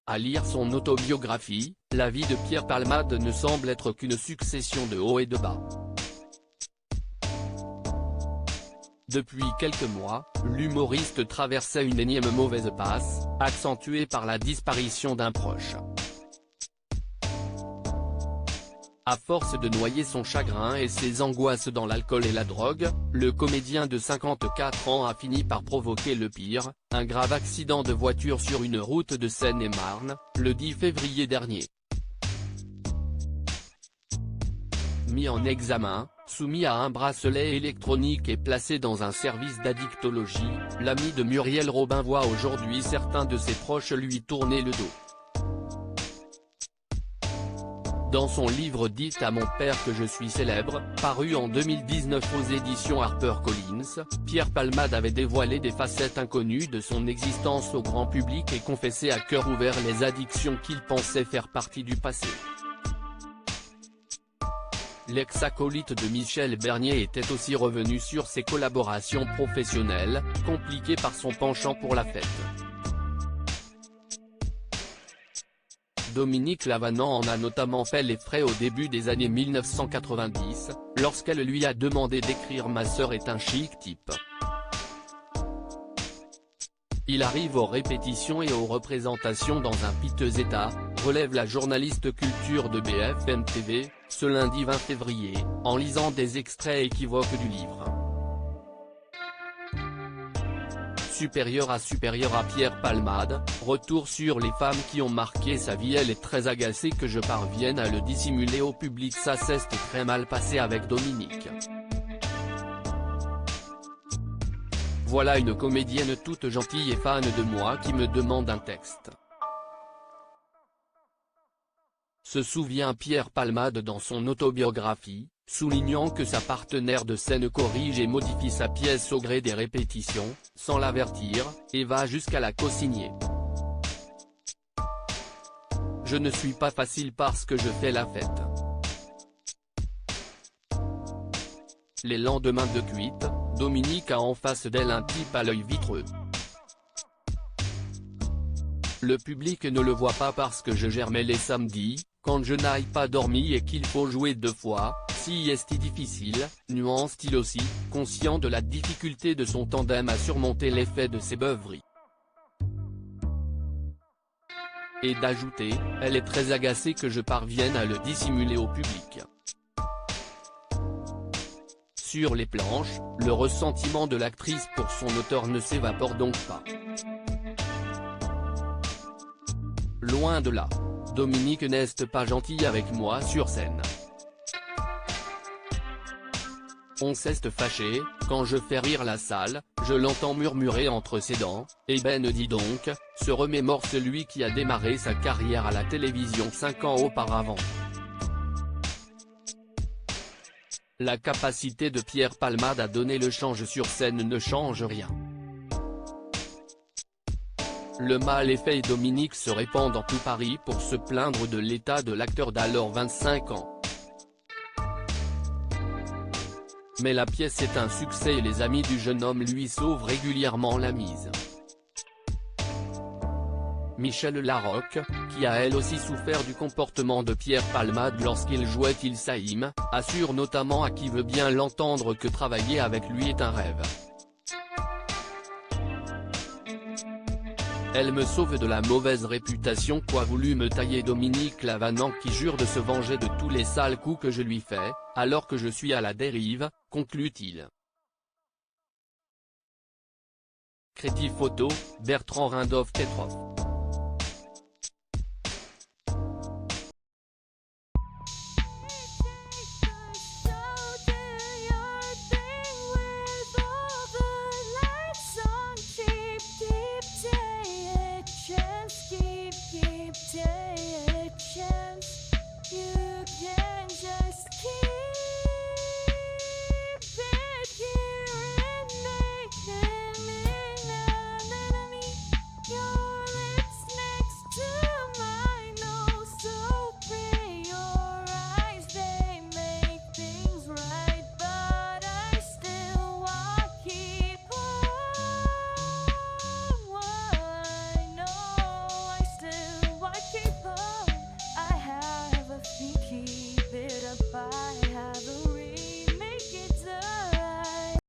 À lire son autobiographie, la vie de Pierre Palmade ne semble être qu'une succession de hauts et de bas. Depuis quelques mois, l'humoriste traversait une énième mauvaise passe, accentuée par la disparition d'un proche. À force de noyer son chagrin et ses angoisses dans l'alcool et la drogue, le comédien de 54 ans a fini par provoquer le pire, un grave accident de voiture sur une route de Seine-et-Marne, le 10 février dernier. Mis en examen, soumis à un bracelet électronique et placé dans un service d'addictologie, l'ami de Muriel Robin voit aujourd'hui certains de ses proches lui tourner le dos. Dans son livre « Dites à mon père que je suis célèbre », paru en 2019 aux éditions HarperCollins, Pierre Palmade avait dévoilé des facettes inconnues de son existence au grand public et confessé à cœur ouvert les addictions qu'il pensait faire partie du passé. L'ex-acolyte de Michel Bernier était aussi revenu sur ses collaborations professionnelles, compliquées par son penchant pour la fête. Dominique Lavanant en a notamment fait les frais au début des années 1990, lorsqu'elle lui a demandé d'écrire « Ma sœur est un chic type ». Il arrive aux répétitions et aux représentations dans un piteux état, relève la journaliste culture de BFM TV, ce lundi 20 février, en lisant des extraits équivoques du livre. Supérieure à Pierre Palmade, retour sur les femmes qui ont marqué sa vie. Elle est très agacée que je parvienne à le dissimuler au public, ça s'est très mal passé avec Dominique. Voilà une comédienne toute gentille et fan de moi qui me demande un texte. Se souvient Pierre Palmade dans son autobiographie, soulignant que sa partenaire de scène corrige et modifie sa pièce au gré des répétitions, sans l'avertir, et va jusqu'à la co-signer. Je ne suis pas facile parce que je fais la fête. Les lendemains de cuite, Dominique a en face d'elle un type à l'œil vitreux. Le public ne le voit pas parce que je germais les samedis, quand je n'aille pas dormi et qu'il faut jouer 2 fois, si est difficile, nuance-t-il aussi, conscient de la difficulté de son tandem à surmonter l'effet de ses beuveries. Et d'ajouter, elle est très agacée que je parvienne à le dissimuler au public. Sur les planches, le ressentiment de l'actrice pour son auteur ne s'évapore donc pas. Loin de là. Dominique n'est pas gentil avec moi sur scène. On s'est fâché, quand je fais rire la salle, je l'entends murmurer entre ses dents, eh ben dis donc, se remémore celui qui a démarré sa carrière à la télévision 5 ans auparavant. La capacité de Pierre Palmade à donner le change sur scène ne change rien. Le mal est fait et Dominique se répand dans tout Paris pour se plaindre de l'état de l'acteur d'alors 25 ans. Mais la pièce est un succès et les amis du jeune homme lui sauvent régulièrement la mise. Michel Larocque, qui a elle aussi souffert du comportement de Pierre Palmade lorsqu'il jouait Il Saïm, assure notamment à qui veut bien l'entendre que travailler avec lui est un rêve. Elle me sauve de la mauvaise réputation qu'a voulu me tailler Dominique Lavanant qui jure de se venger de tous les sales coups que je lui fais, alors que je suis à la dérive, conclut-il. Créatif photo, Bertrand Rindoff-Tetroff.